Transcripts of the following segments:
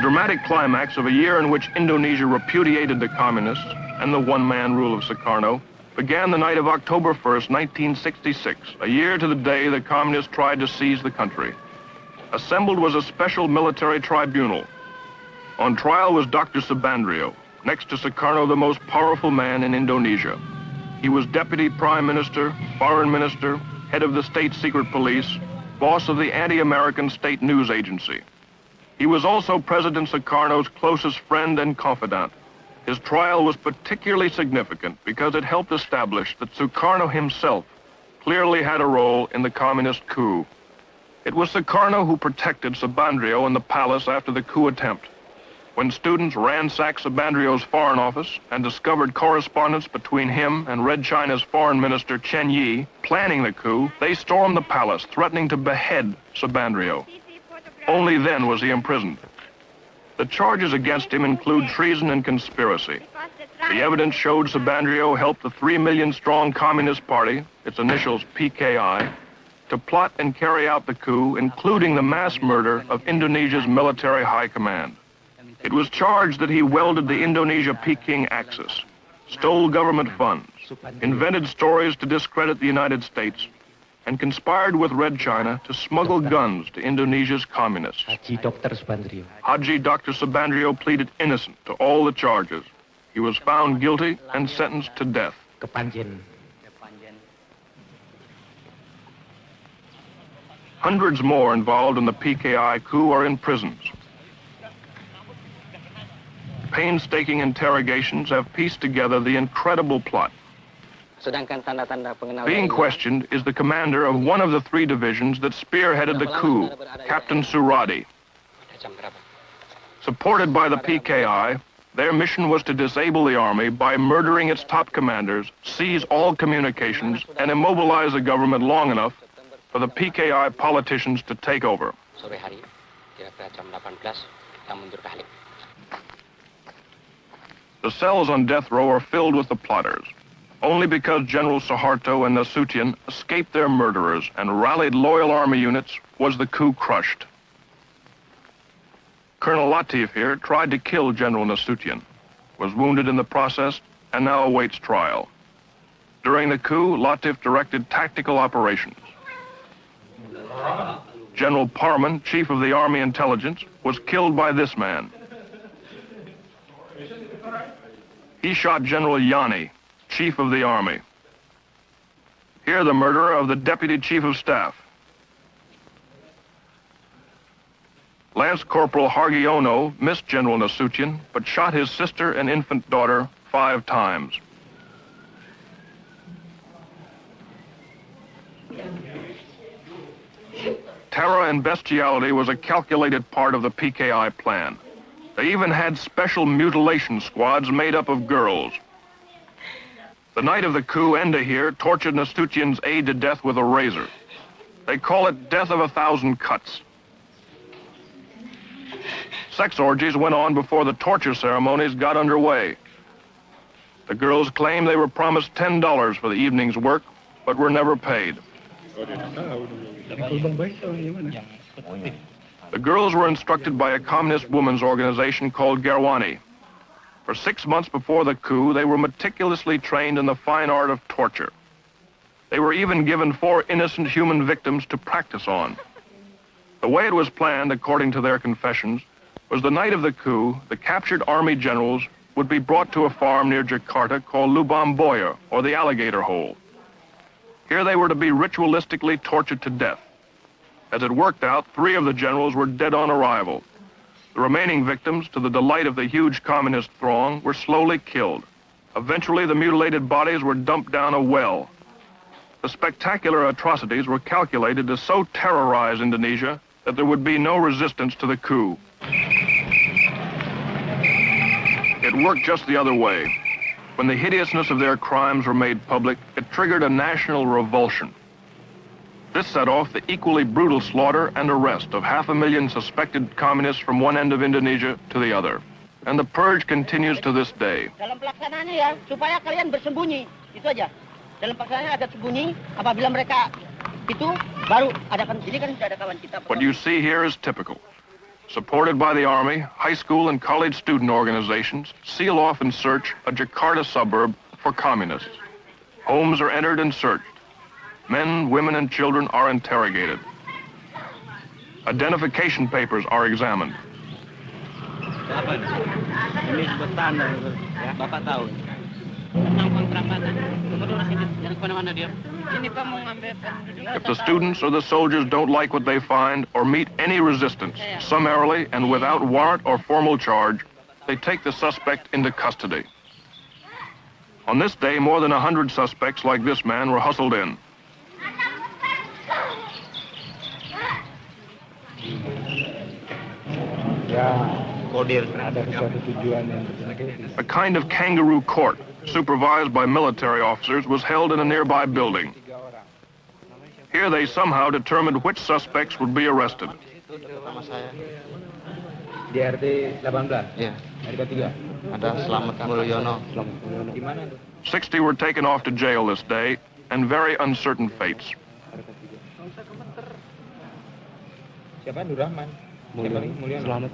dramatic climax of a year in which Indonesia repudiated the communists and the one-man rule of Sukarno began the night of October 1st, 1966, a year to the day the communists tried to seize the country. Assembled was a special military tribunal. On trial was Dr. Subandrio, next to Sukarno, the most powerful man in Indonesia. He was Deputy Prime Minister, Foreign Minister, head of the State Secret Police, boss of the anti-American State News Agency. He was also President Sukarno's closest friend and confidant. His trial was particularly significant because it helped establish that Sukarno himself clearly had a role in the communist coup. It was Sukarno who protected Subandrio in the palace after the coup attempt. When students ransacked Subandrio's foreign office and discovered correspondence between him and Red China's foreign minister Chen Yi planning the coup, they stormed the palace, threatening to behead Subandrio. Only then was he imprisoned. The charges against him include treason and conspiracy. The evidence showed Subandrio helped the 3 million-strong Communist Party, its initials PKI, to plot and carry out the coup, including the mass murder of Indonesia's military high command. It was charged that he welded the Indonesia-Peking axis, stole government funds, invented stories to discredit the United States, and conspired with Red China to smuggle guns to Indonesia's communists. Haji Dr. Subandrio pleaded innocent to all the charges. He was found guilty and sentenced to death. Hundreds more involved in the PKI coup are in prisons. Painstaking interrogations have pieced together the incredible plot. Being questioned is the commander of one of the 3 divisions that spearheaded the coup, Captain Suradi. Supported by the PKI, their mission was to disable the army by murdering its top commanders, seize all communications, and immobilize the government long enough for the PKI politicians to take over. The cells on death row are filled with the plotters. Only because General Suharto and Nasution escaped their murderers and rallied loyal army units was the coup crushed. Colonel Latif here tried to kill General Nasution, was wounded in the process, and now awaits trial. During the coup, Latif directed tactical operations. General Parman, chief of the Army Intelligence, was killed by this man. He shot General Yani, Chief of the Army. Here the murderer of the Deputy Chief of Staff. Lance Corporal Hargiono missed General Nasution, but shot his sister and infant daughter 5 times. Terror and bestiality was a calculated part of the PKI plan. They even had special mutilation squads made up of girls. The night of the coup, Enda here tortured Nasution's aide to death with a razor. They call it death of 1,000 cuts. Sex orgies went on before the torture ceremonies got underway. The girls claim they were promised $10 for the evening's work, but were never paid. The girls were instructed by a communist women's organization called Gerwani. For 6 months before the coup, they were meticulously trained in the fine art of torture. They were even given 4 innocent human victims to practice on. The way it was planned, according to their confessions, was the night of the coup, the captured army generals would be brought to a farm near Jakarta called Lubang Boya, or the Alligator Hole. Here they were to be ritualistically tortured to death. As it worked out, 3 of the generals were dead on arrival. The remaining victims, to the delight of the huge communist throng, were slowly killed. Eventually, the mutilated bodies were dumped down a well. The spectacular atrocities were calculated to so terrorize Indonesia that there would be no resistance to the coup. It worked just the other way. When the hideousness of their crimes were made public, it triggered a national revulsion. This set off the equally brutal slaughter and arrest of 500,000 suspected communists from one end of Indonesia to the other. And the purge continues to this day. Dalam pelaksanaannya ya, supaya kalian bersembunyi, itu aja. Dalam pelaksanaannya agak sembunyi, apabila mereka itu baru adakan, ini kan sudah ada kawan kita. What you see here is typical. supported by the Army, high school and college student organizations, seal off and search a Jakarta suburb for communists. Homes are entered and searched. Men, women, and children are interrogated. Identification papers are examined. Ini buat tanah, ya. Bapak tahu. If the students or the soldiers don't like what they find or meet any resistance, summarily and without warrant or formal charge, they take the suspect into custody. On this day, more than 100 suspects like this man were hustled in. A kind of kangaroo court, supervised by military officers, was held in a nearby building. Here they somehow determined which suspects would be arrested. Di RT 18? Iya. RT 3? Ada Slamet Mulyono. Di mana? 60 were taken off to jail this day, and very uncertain fates. Siapa? Nurrahman. Mulyono.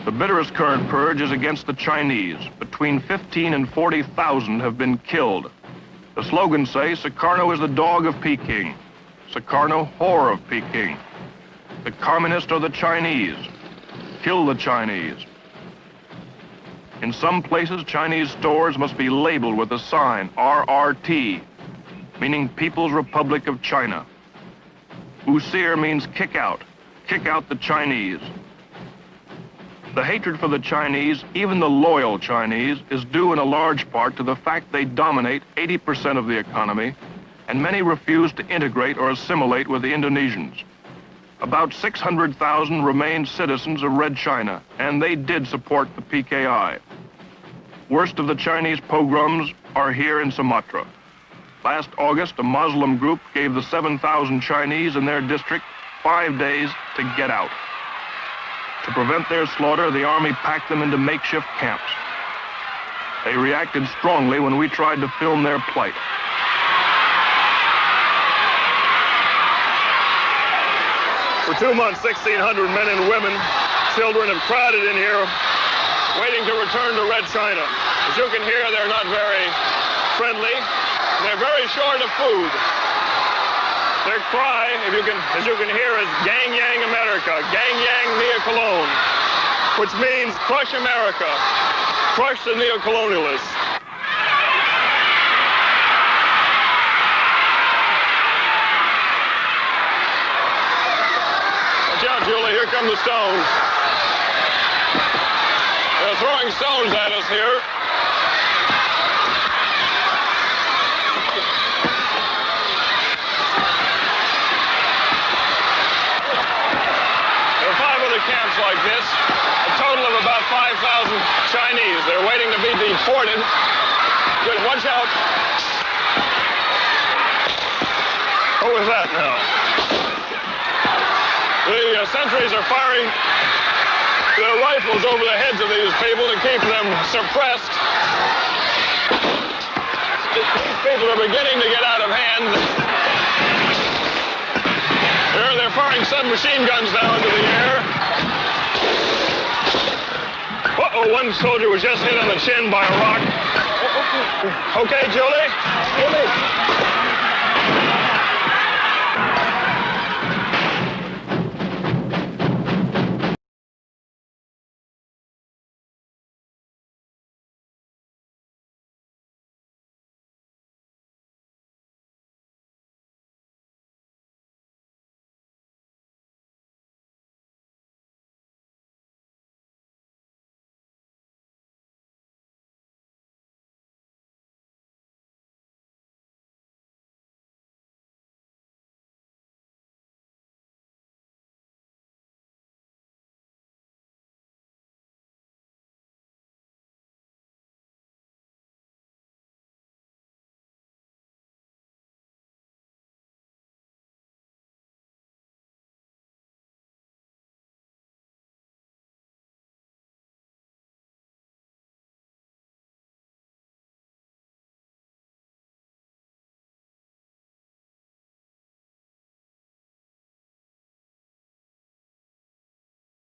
The bitterest current purge is against the Chinese. Between 15 and 40,000 have been killed. The slogans say, Sukarno is the dog of Peking. Sukarno, whore of Peking. The communists are the Chinese. Kill the Chinese. In some places, Chinese stores must be labeled with a sign, RRT, meaning People's Republic of China. Usir means kick out the Chinese. The hatred for the Chinese, even the loyal Chinese, is due in a large part to the fact they dominate 80% of the economy, and many refuse to integrate or assimilate with the Indonesians. About 600,000 remained citizens of Red China, and they did support the PKI. Worst of the Chinese pogroms are here in Sumatra. Last August, a Muslim group gave the 7,000 Chinese in their district 5 days to get out. To prevent their slaughter, the Army packed them into makeshift camps. They reacted strongly when we tried to film their plight. For 2 months, 1,600 men and women, children have crowded in here, waiting to return to Red China. As you can hear, they're not very friendly. They're very short of food. Their cry, as you can hear, is Gang Yang America, Gang Yang Nia Cologne, which means crush America, crush the neocolonialists. Watch out, Julie, here come the stones. They're throwing stones at us here. Camps like this, a total of about 5,000 Chinese. They're waiting to be deported. Good, watch out. What was that now? The sentries are firing their rifles over the heads of these people to keep them suppressed. These people are beginning to get out of hand. They're firing submachine guns now into the air. Uh-oh, one soldier was just hit on the chin by a rock. Okay, Julie?